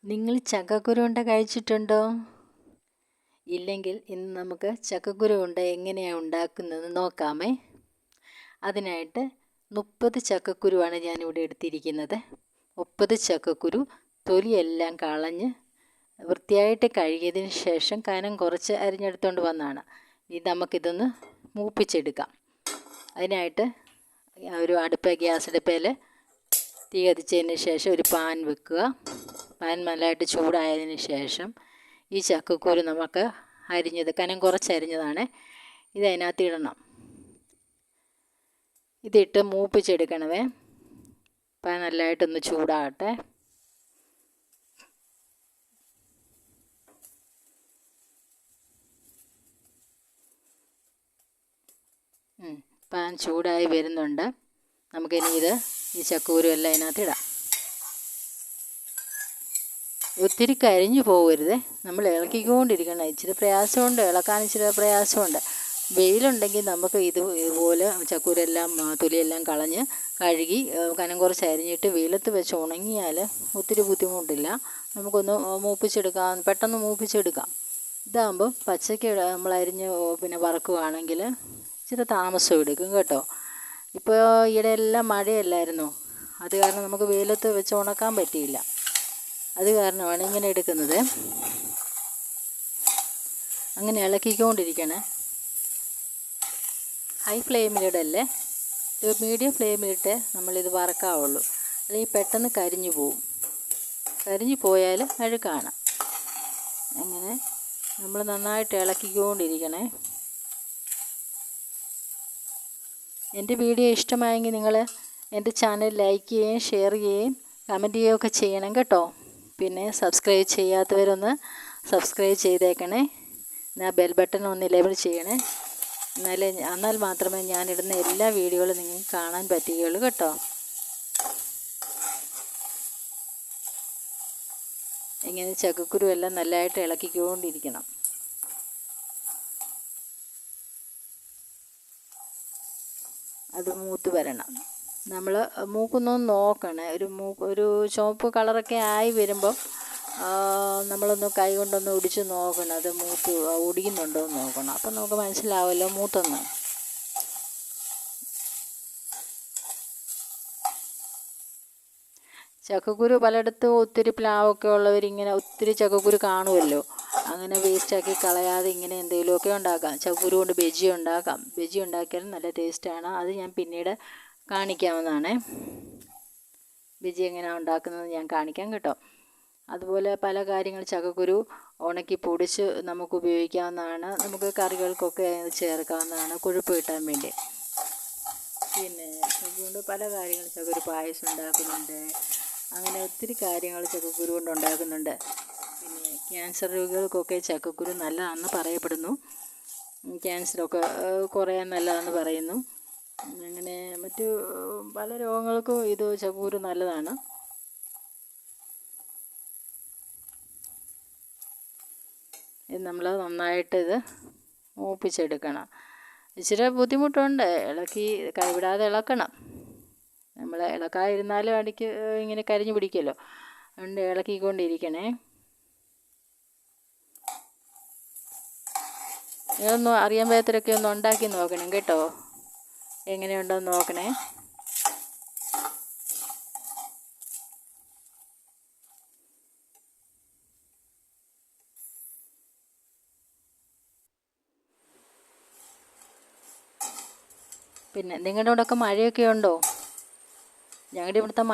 നിങ്ങൾ ചക്കക്കുരു ഉണ്ട കഴിച്ചിട്ടുണ്ടോ? ഇല്ലെങ്കിൽ ഇന്ന് നമുക്ക് ചക്കക്കുരു ഉണ്ട എങ്ങനെയാണ് ഉണ്ടാക്കുന്നത് നോക്കാമേ. അതിനായിട്ട് 30 ചക്കക്കുരുവാണ് ഞാനിവിടെ എടുത്തിരിക്കുന്നത്. 30 ചക്കക്കുരു തൊലിയെല്ലാം കളഞ്ഞ് വൃത്തിയായിട്ട് കഴുകിയതിന് ശേഷം കനം കുറച്ച് അരിഞ്ഞെടുത്തുകൊണ്ട് വന്നതാണ്. നമുക്കിതൊന്ന് മൂപ്പിച്ചെടുക്കാം. അതിനായിട്ട് ഒരു ഗ്യാസ് അടുപ്പയിൽ തീ കത്തിച്ചതിന് ശേഷം ഒരു പാൻ വെക്കുക. പാൻ നല്ലതായിട്ട് ചൂടായതിന് ശേഷം ഈ ചക്കക്കുരു നമുക്ക് കനം കുറച്ചരിഞ്ഞതാണ് ഇതിനകത്ത് ഇടണം. ഇതിട്ട് മൂപ്പിച്ചെടുക്കണമേ. പാൻ നല്ലതായിട്ടൊന്ന് ചൂടാകട്ടെ. പാൻ ചൂടായി വരുന്നുണ്ട്. നമുക്കിനി ഈ ചക്കക്കുരു എല്ലാം ഇതിനകത്ത് ഇടാം. ഒത്തിരി കരിഞ്ഞു പോകരുത്, നമ്മൾ ഇളക്കിക്കൊണ്ടിരിക്കണം. ഇച്ചിരി പ്രയാസമുണ്ട്, ഇളക്കാൻ ഇച്ചിരി പ്രയാസമുണ്ട്. വെയിലുണ്ടെങ്കിൽ നമുക്ക് ഇതുപോലെ ചക്കൂരെല്ലാം തൊലിയെല്ലാം കളഞ്ഞ് കഴുകി കനം കുറച്ച് അരിഞ്ഞിട്ട് വെയിലത്ത് വെച്ച് ഉണങ്ങിയാൽ ഒത്തിരി ബുദ്ധിമുട്ടില്ല. നമുക്കൊന്ന് മൂപ്പിച്ചെടുക്കാം, പെട്ടെന്ന് മൂപ്പിച്ചെടുക്കാം. ഇതാകുമ്പോൾ പച്ചയ്ക്ക് നമ്മൾ അരിഞ്ഞ് വറക്കുകയാണെങ്കിൽ ഇച്ചിരി താമസം എടുക്കും കേട്ടോ. ഇപ്പോൾ ഈയിടെ എല്ലാം മഴയല്ലായിരുന്നു, അത് കാരണം നമുക്ക് വെയിലത്ത് വെച്ച് ഉണക്കാൻ പറ്റിയില്ല. അത് കാരണമാണ് ഇങ്ങനെ എടുക്കുന്നത്. അങ്ങനെ ഇളക്കിക്കൊണ്ടിരിക്കണേ. ഹൈ ഫ്ലെയിമിലിടല്ലേ, ഒരു മീഡിയം ഫ്ലെയിമിലിട്ട് നമ്മളിത് വറക്കാവുള്ളൂ. അല്ലെങ്കിൽ പെട്ടെന്ന് കരിഞ്ഞു പോവും. കരിഞ്ഞു പോയാൽ അഴുക്കാണ്. അങ്ങനെ നമ്മൾ നന്നായിട്ട് ഇളക്കിക്കൊണ്ടിരിക്കണേ. എൻ്റെ വീഡിയോ ഇഷ്ടമായെങ്കിൽ നിങ്ങൾ എൻ്റെ ചാനൽ ലൈക്ക് ചെയ്യുകയും ഷെയർ ചെയ്യുകയും കമൻറ്റ് ചെയ്യുകയൊക്കെ ചെയ്യണം കേട്ടോ. പിന്നെ സബ്സ്ക്രൈബ് ചെയ്യാത്തവരൊന്ന് സബ്സ്ക്രൈബ് ചെയ്തേക്കണേ. ബെൽ ബട്ടൺ ഒന്ന് എനേബിൾ ചെയ്യണേ. എന്നാൽ മാത്രമേ ഞാനിടുന്ന എല്ലാ വീഡിയോകളും നിങ്ങൾക്ക് കാണാൻ പറ്റുകയുള്ളൂ കേട്ടോ. ഇങ്ങനെ ചക്കക്കുരു എല്ലാം നല്ലതായിട്ട് ഇളക്കിക്കൊണ്ടിരിക്കണം. അത് മൂത്ത് വരണം. നമ്മൾ മൂക്കൊന്നും നോക്കണേ. ഒരു ചുവപ്പ് കളറൊക്കെ ആയി വരുമ്പം നമ്മളൊന്ന് കൈ കൊണ്ടൊന്ന് ഒടിച്ച് നോക്കണം, അത് ഒടിയുന്നുണ്ടോ എന്ന് നോക്കണം. അപ്പം നമുക്ക് മനസ്സിലാവുമല്ലോ മൂത്തൊന്ന്. ചക്കക്കുരു പലയിടത്തും ഒത്തിരി പ്ലാവൊക്കെ ഉള്ളവരിങ്ങനെ ഒത്തിരി ചക്കക്കുരു കാണുമല്ലോ. അങ്ങനെ വേസ്റ്റാക്കി കളയാതെ ഇങ്ങനെ എന്തെങ്കിലുമൊക്കെ ഉണ്ടാക്കാം. ചക്കക്കുരു കൊണ്ട് ബജി ഉണ്ടാക്കാം. ബജി ഉണ്ടാക്കിയാലും നല്ല ടേസ്റ്റാണ്. അത് ഞാൻ പിന്നീട് കാണിക്കാവുന്നതാണ്. ബജി എങ്ങനെയാണ് ഉണ്ടാക്കുന്നത് ഞാൻ കാണിക്കാം കേട്ടോ. അതുപോലെ പല കാര്യങ്ങൾ ചക്കക്കുരു ഉണക്കി പൊടിച്ച് നമുക്ക് ഉപയോഗിക്കാവുന്നതാണ്. നമുക്ക് കറികൾക്കൊക്കെ ചേർക്കാവുന്നതാണ്, കൊഴുപ്പ് കിട്ടാൻ വേണ്ടി. പിന്നെ അതുകൊണ്ട് പല കാര്യങ്ങൾ ചക്കക്കുരു പായസം ഉണ്ടാക്കുന്നുണ്ട്. അങ്ങനെ ഒത്തിരി കാര്യങ്ങൾ ചക്കക്കുരു കൊണ്ട് ഉണ്ടാക്കുന്നുണ്ട്. പിന്നെ ക്യാൻസർ രോഗികൾക്കൊക്കെ ചക്കക്കുരു നല്ലതാണെന്ന് പറയപ്പെടുന്നു. ക്യാൻസറൊക്കെ കുറയാൻ നല്ലതാണെന്ന് പറയുന്നു. അങ്ങനെ മറ്റു പല രോഗങ്ങൾക്കും ഇത് ചക്കക്കുരു നല്ലതാണ്. ഇത് നമ്മൾ നന്നായിട്ട് മൂപ്പിച്ചെടുക്കണം. ഇച്ചിരി ബുദ്ധിമുട്ടുണ്ട്, കൈവിടാതെ ഇളക്കണം. നമ്മൾ ഇളക്കാതിരുന്നാലും അടിക്ക് ഇങ്ങനെ കരിഞ്ഞു പിടിക്കുമല്ലോ. അതുകൊണ്ട് ഇളക്കിക്കൊണ്ടിരിക്കണേ. ഇതൊന്നും അറിയാൻ പാകത്തിലൊക്കെ ഒന്ന് ഉണ്ടാക്കി നോക്കണം കേട്ടോ. എങ്ങനെയുണ്ടെന്ന് നോക്കണേ. പിന്നെ നിങ്ങളുടെ ഇവിടെയൊക്കെ മഴയൊക്കെ ഉണ്ടോ? ഞങ്ങളുടെ ഇവിടുത്തെ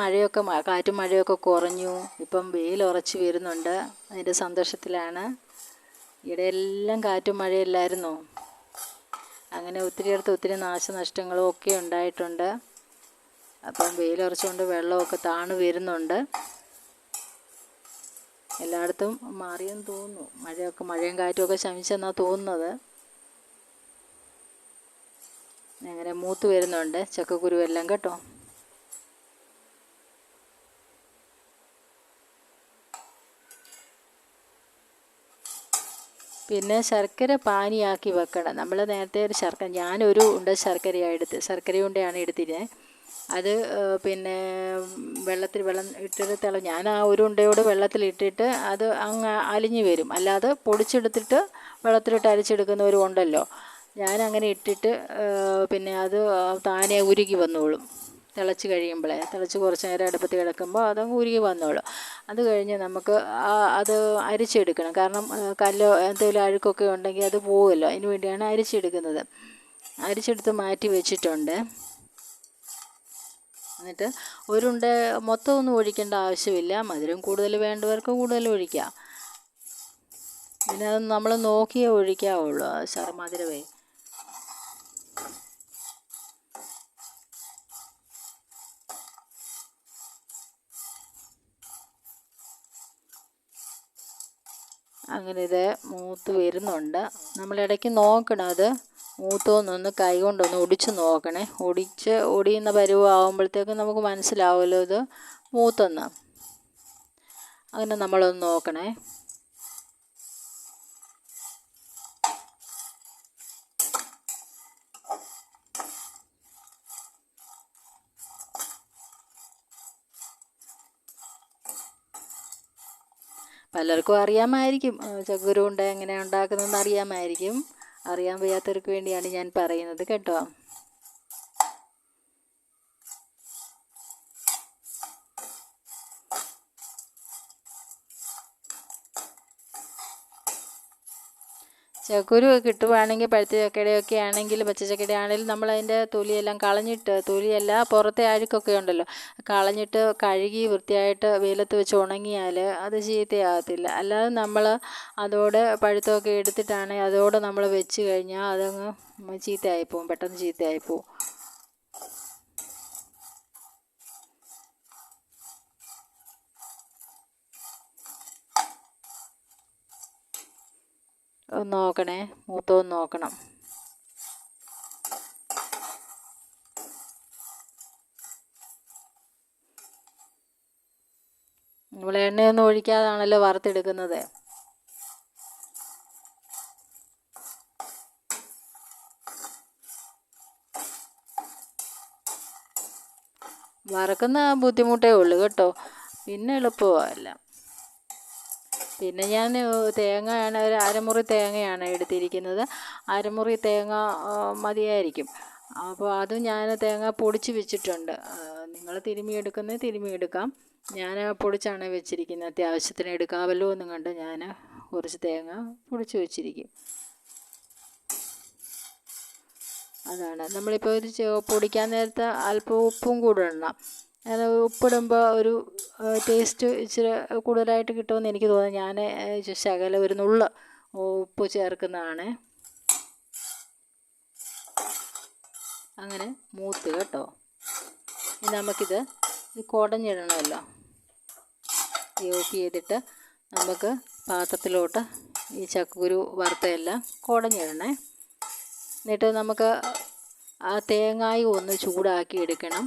കാറ്റും മഴയൊക്കെ കുറഞ്ഞു. ഇപ്പം വെയിലുറച്ച് വരുന്നുണ്ട്. അതിൻ്റെ സന്തോഷത്തിലാണ്. ഇവിടെ എല്ലാം കാറ്റും മഴയില്ലായിരുന്നോ. അങ്ങനെ ഒത്തിരി നാശനഷ്ടങ്ങളും ഒക്കെ ഉണ്ടായിട്ടുണ്ട്. അപ്പം വെയിലുറച്ചുകൊണ്ട് വെള്ളമൊക്കെ താണു വരുന്നുണ്ട്. എല്ലായിടത്തും മാറിയെന്ന് തോന്നുന്നു. മഴയും കാറ്റുമൊക്കെ ശമിച്ചെന്നാണ് തോന്നുന്നത്. അങ്ങനെ മൂത്ത് വരുന്നുണ്ട് ചക്കക്കുരു എല്ലാം കേട്ടോ. പിന്നെ ശർക്കര പാനിയാക്കി വെക്കണം. നമ്മൾ നേരത്തെ ഞാനൊരു ശർക്കര ഉണ്ടയാണ് എടുത്തിരുന്നത്. അത് പിന്നെ വെള്ളം ഇട്ടിട്ട് ഞാൻ ആ ഒരു ഉണ്ടയോട് വെള്ളത്തിലിട്ടിട്ട് അത് അങ്ങ് അലിഞ്ഞു വരും. അല്ലാതെ പൊടിച്ചെടുത്തിട്ട് വെള്ളത്തിലിട്ട് അരിച്ചെടുക്കുന്നവരും ഉണ്ടല്ലോ. ഞാനങ്ങനെ ഇട്ടിട്ട് പിന്നെ അത് താനെ ഉരുകി വന്നോളും. തിളച്ച് കഴിയുമ്പോഴേ, തിളച്ച് കുറച്ച് നേരം അടുപ്പത്ത് കിടക്കുമ്പോൾ അതങ്ങ് ഉരുകി വന്നോളും. അത് കഴിഞ്ഞ് നമുക്ക് അത് അരിച്ചെടുക്കണം. കാരണം കല്ലോ എന്തെങ്കിലും അഴുക്കൊക്കെ ഉണ്ടെങ്കിൽ അത് പോകുമല്ലോ. അതിന് വേണ്ടിയാണ് അരിച്ചെടുക്കുന്നത്. അരിച്ചെടുത്ത് മാറ്റി വെച്ചിട്ടുണ്ട്. എന്നിട്ട് ഒരുണ്ട മൊത്തമൊന്നും ഒഴിക്കേണ്ട ആവശ്യമില്ല. മധുരം കൂടുതൽ വേണ്ടവർക്ക് കൂടുതൽ ഒഴിക്കാം. പിന്നെ അത് നമ്മൾ നോക്കിയേ ഒഴിക്കാവുള്ളൂ മധുരമേ. അങ്ങനെ ഇത് മൂത്ത് വരുന്നുണ്ട്. നമ്മളിടയ്ക്ക് നോക്കണം അത് മൂത്തോന്നൊന്ന് കൈ കൊണ്ടൊന്ന് ഒടിച്ച് നോക്കണേ. ഒടിയുന്ന പരുവമാകുമ്പോഴത്തേക്കും നമുക്ക് മനസ്സിലാവുമല്ലോ ഇത് മൂത്തെന്ന്. അങ്ങനെ നമ്മളൊന്ന് നോക്കണേ. പലർക്കും അറിയാമായിരിക്കും, ചക്കുരു ഉണ്ട എങ്ങനെയാണ് ഉണ്ടാക്കുന്നതെന്ന് അറിയാമായിരിക്കും. അറിയാൻ വയ്യാത്തവർക്ക് വേണ്ടിയാണ് ഞാൻ പറയുന്നത് കേട്ടോ. ചക്കുരു കിട്ടുവാണെങ്കിൽ പഴുത്ത ചക്കയുടെയൊക്കെ ആണെങ്കിൽ, പച്ച ചക്കയുടെ ആണെങ്കിലും നമ്മളതിൻ്റെ തൊലിയെല്ലാം കളഞ്ഞിട്ട്, തൊലിയല്ല പുറത്തെ അഴുക്കൊക്കെ ഉണ്ടല്ലോ, കളഞ്ഞിട്ട് കഴുകി വൃത്തിയായിട്ട് വെയിലത്ത് വെച്ച് ഉണങ്ങിയാൽ അത് ചീത്തയാകത്തില്ല. അല്ലാതെ നമ്മൾ അതോടെ പഴുത്തമൊക്കെ എടുത്തിട്ടാണെങ്കിൽ അതോടെ നമ്മൾ വെച്ച് കഴിഞ്ഞാൽ അതങ്ങ് ചീത്തയായിപ്പോവും, പെട്ടെന്ന് ചീത്തയായിപ്പോവും. ഒന്ന് നോക്കണേ, മൂത്തൊന്ന് നോക്കണം. നമ്മൾ എണ്ണയൊന്നും ഒഴിക്കാതാണല്ലോ വറുത്തെടുക്കുന്നത്. വറക്കുന്ന ബുദ്ധിമുട്ടേ ഉള്ളൂ കേട്ടോ, പിന്നെ എളുപ്പമല്ല. പിന്നെ ഞാൻ തേങ്ങയാണ്, ഒരു അരമുറി തേങ്ങയാണ് എടുത്തിരിക്കുന്നത്. അരമുറി തേങ്ങ മതിയായിരിക്കും. അപ്പോൾ അത് ഞാൻ തേങ്ങ പൊടിച്ച് വെച്ചിട്ടുണ്ട്. നിങ്ങൾ തിരുമിയെടുക്കാം. ഞാൻ പൊടിച്ചാണ് വെച്ചിരിക്കുന്നത്. അത്യാവശ്യത്തിന് എടുക്കാമല്ലോ എന്നും കണ്ട് ഞാൻ കുറച്ച് തേങ്ങ പൊടിച്ച് വെച്ചിരിക്കും. അതാണ് നമ്മളിപ്പോൾ ഒരു പൊടിക്കാൻ നേരത്തെ അല്പം ഉപ്പും കൂടെ ഇടണം. ഉപ്പിടുമ്പോൾ ഒരു ടേസ്റ്റ് ഇച്ചിരി കൂടുതലായിട്ട് കിട്ടുമെന്ന് എനിക്ക് തോന്നുന്നു. ഞാൻ ശകലം ഒരു നുള്ള് ഉപ്പ് ചേർക്കുന്നതാണ്. അങ്ങനെ മൂത്ത് കേട്ടോ. ഇനി നമുക്കിത് കുടഞ്ഞിടണമല്ലോ. ഓഫ് ചെയ്തിട്ട് നമുക്ക് പാത്രത്തിലോട്ട് ഈ ചക്കക്കുരു വറുത്തതെല്ലാം കുടഞ്ഞിടണേ. എന്നിട്ട് നമുക്ക് ആ തേങ്ങായി ഒന്ന് ചൂടാക്കി എടുക്കണം.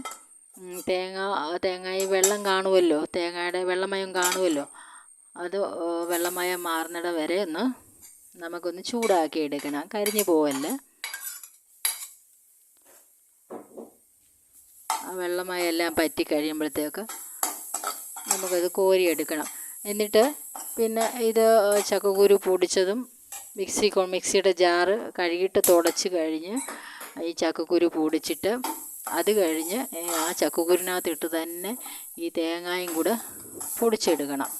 തേങ്ങായി വെള്ളം കാണുമല്ലോ, തേങ്ങയുടെ വെള്ളമയം കാണുമല്ലോ. അത് വെള്ളമയം മാറുന്നിടം വരെ ഒന്ന് നമുക്കൊന്ന് ചൂടാക്കി എടുക്കണം, കരിഞ്ഞു പോവല്ലേ. ആ വെള്ളമയം എല്ലാം പറ്റി കഴിയുമ്പോഴത്തേക്ക് നമുക്കത് കോരിയെടുക്കണം. എന്നിട്ട് പിന്നെ ഇത് ചക്കക്കുരു പൊടിച്ചതും മിക്സിയുടെ ജാറ് കഴുകിയിട്ട് തുടച്ച് കഴിഞ്ഞ് ഈ ചക്കക്കുരു പൊടിച്ചിട്ട് അത് കഴിഞ്ഞ് ആ ചക്കക്കുരുവിനകത്തിട്ട് തന്നെ ഈ തേങ്ങയും കൂടെ പൊടിച്ചെടുക്കണം.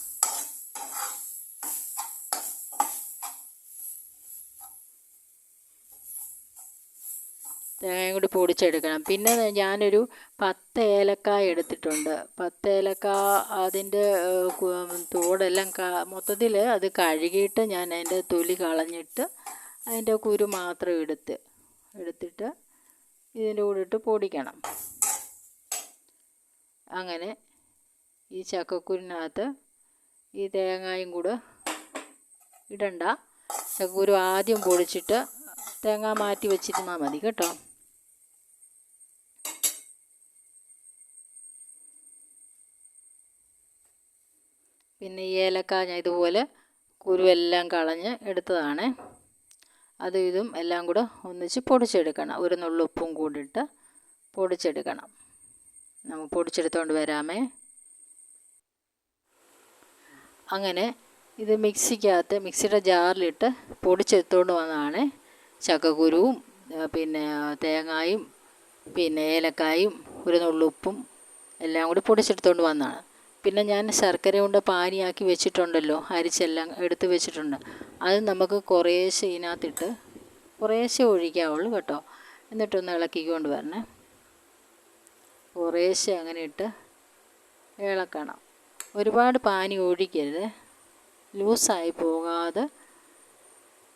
തേങ്ങയും കൂടി പൊടിച്ചെടുക്കണം. പിന്നെ ഞാനൊരു 10 ഏലക്കായ എടുത്തിട്ടുണ്ട്. 10 ഏലക്ക അതിൻ്റെ തോടെല്ലാം മൊത്തത്തിൽ അത് കഴുകിയിട്ട് ഞാൻ അതിൻ്റെ തൊലി കളഞ്ഞിട്ട് അതിൻ്റെ കുരു മാത്രം എടുത്തിട്ട് ഇതിൻ്റെ കൂടെ ഇട്ട് പൊടിക്കണം. അങ്ങനെ ഈ ചക്കക്കുരുവിനകത്ത് ഈ തേങ്ങയും കൂടെ ഇടണ്ട. ചക്കക്കുരു ആദ്യം പൊടിച്ചിട്ട് തേങ്ങ മാറ്റി വെച്ചിരുന്നാൽ മതി കേട്ടോ. പിന്നെ ഈ ഏലക്ക ഞാൻ ഇതുപോലെ കുരുവെല്ലാം കളഞ്ഞ് എടുത്തതാണ്. ഇതും എല്ലാം കൂടെ ഒന്നിച്ച് പൊടിച്ചെടുക്കണം. ഒരു നുള്ളു ഉപ്പും കൂടിയിട്ട് പൊടിച്ചെടുക്കണം. നമുക്ക് പൊടിച്ചെടുത്തുകൊണ്ട് വരാമേ. അങ്ങനെ ഇത് മിക്സിയുടെ ജാറിലിട്ട് പൊടിച്ചെടുത്തുകൊണ്ട് വന്നതാണ്. ചക്കക്കുരുവും പിന്നെ തേങ്ങായും പിന്നെ ഏലക്കായും ഒരു നുള്ളുപ്പും എല്ലാം കൂടി പൊടിച്ചെടുത്തുകൊണ്ട് വന്നതാണ്. പിന്നെ ഞാൻ ശർക്കര കൊണ്ട് പാനിയാക്കി വെച്ചിട്ടുണ്ടല്ലോ, അരിച്ചെല്ലാം എടുത്ത് വെച്ചിട്ടുണ്ട്. അത് നമുക്ക് കുറേശ്ശെ ഇതിനകത്തിട്ട് കുറേശ്ശെ ഒഴിക്കാവുള്ളൂ കേട്ടോ. എന്നിട്ടൊന്ന് ഇളക്കിക്കൊണ്ട് വരണേ. കുറേശ്ശെ അങ്ങനെ ഇട്ട് ഇളക്കണം. ഒരുപാട് പാനി ഒഴിക്കരുത്, ലൂസായി പോകാതെ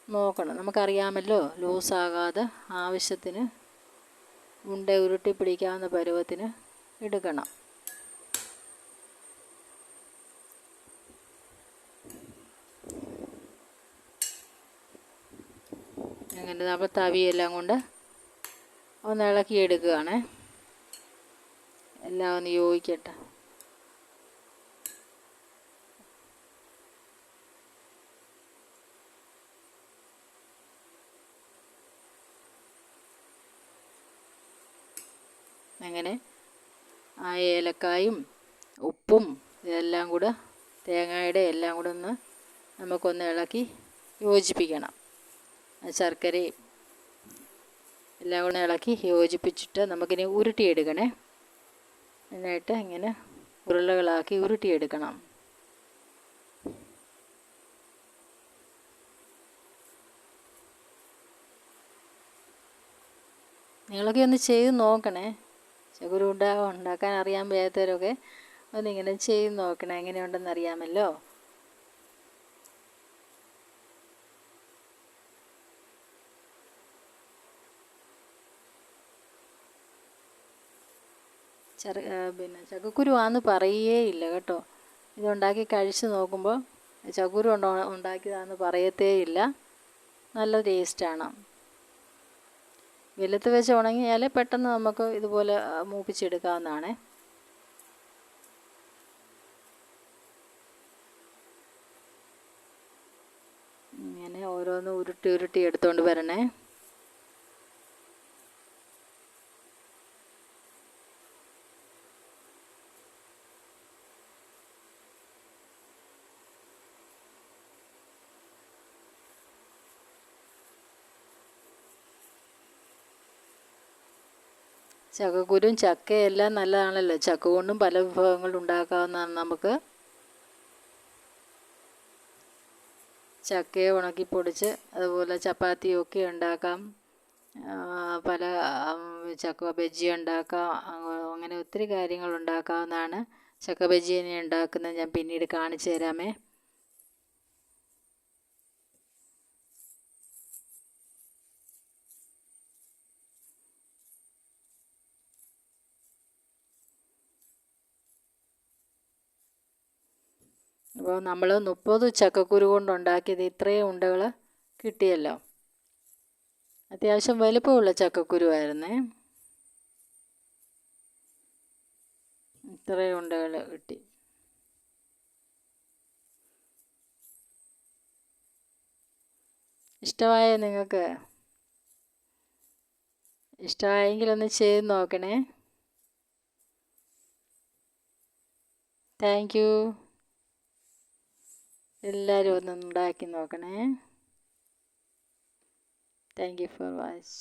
നോക്കണം. നമുക്കറിയാമല്ലോ, ലൂസാകാതെ ആവശ്യത്തിന് ഉരുട്ടി പിടിക്കാവുന്ന പരുവത്തിന് എടുക്കണം. അങ്ങനെ നമ്മൾ തവിയെല്ലാം കൊണ്ട് ഒന്ന് ഇളക്കിയെടുക്കുകയാണ്. എല്ലാം ഒന്ന് യോജിക്കട്ടെ. അങ്ങനെ ആ ഏലക്കായും ഉപ്പും ഇതെല്ലാം കൂടെ തേങ്ങയുടെ എല്ലാം കൂടെ നമുക്കൊന്ന് ഇളക്കി യോജിപ്പിക്കണം. ശർക്കരയും എല്ലാം കൂടെ ഇളക്കി യോജിപ്പിച്ചിട്ട് നമുക്കിനി ഉരുട്ടിയെടുക്കണേ. എന്നിട്ട് ഇങ്ങനെ ഉരുളകളാക്കി ഉരുട്ടിയെടുക്കണം. നിങ്ങളൊക്കെ ഒന്ന് ചെയ്ത് നോക്കണേ. ചക്കുരു ഉണ്ടാക്കാൻ അറിയാൻ വയ്യാത്തവരൊക്കെ ഒന്നിങ്ങനെ ചെയ്ത് നോക്കണേ, എങ്ങനെയുണ്ടെന്ന് അറിയാമല്ലോ. പിന്നെ ചക്കക്കുരു ആന്ന് പറയുകയില്ല കേട്ടോ. ഇതുണ്ടാക്കി കഴിച്ച് നോക്കുമ്പോൾ ചക്കക്കുരു ഉണ്ടാക്കിയതാണെന്ന് പറയത്തേയില്ല. നല്ല ടേസ്റ്റാണ്. വെയിലത്ത് വെച്ച് ഉണങ്ങിയാൽ പെട്ടെന്ന് നമുക്ക് ഇതുപോലെ മൂപ്പിച്ചെടുക്കാവുന്നതാണ്. ഇങ്ങനെ ഓരോന്ന് ഉരുട്ടി എടുത്തുകൊണ്ട് വരണേ. ചക്കക്കുരും ചക്കയെല്ലാം നല്ലതാണല്ലോ. ചക്ക കൊണ്ടും പല വിഭവങ്ങൾ ഉണ്ടാക്കാവുന്നതാണ് നമുക്ക്. ചക്കയെ ഉണക്കി പൊടിച്ച് അതുപോലെ ചപ്പാത്തിയൊക്കെ ഉണ്ടാക്കാം. പല ചക്ക ബജ്ജി ഉണ്ടാക്കാം. അങ്ങനെ ഒത്തിരി കാര്യങ്ങൾ ഉണ്ടാക്കാവുന്നതാണ്. ചക്ക ബജ്ജി എങ്ങനെ ഉണ്ടാക്കുന്നത് ഞാൻ പിന്നീട് കാണിച്ചു തരാമേ. അപ്പോൾ നമ്മൾ 30 ചക്കക്കുരു കൊണ്ടുണ്ടാക്കിയത് ഇത്രയും ഉണ്ടകൾ കിട്ടിയല്ലോ. അത്യാവശ്യം വലുപ്പമുള്ള ചക്കക്കുരുവായിരുന്നേ. ഇത്രയും ഉണ്ടകൾ കിട്ടി. ഇഷ്ടമായോ നിങ്ങൾക്ക്? ഇഷ്ടമായെങ്കിൽ ഒന്ന് ചെയ്ത് നോക്കണേ. Thank you. എല്ലാവരും ഒന്ന് ഉണ്ടാക്കി നോക്കണേ. Thank you for watch.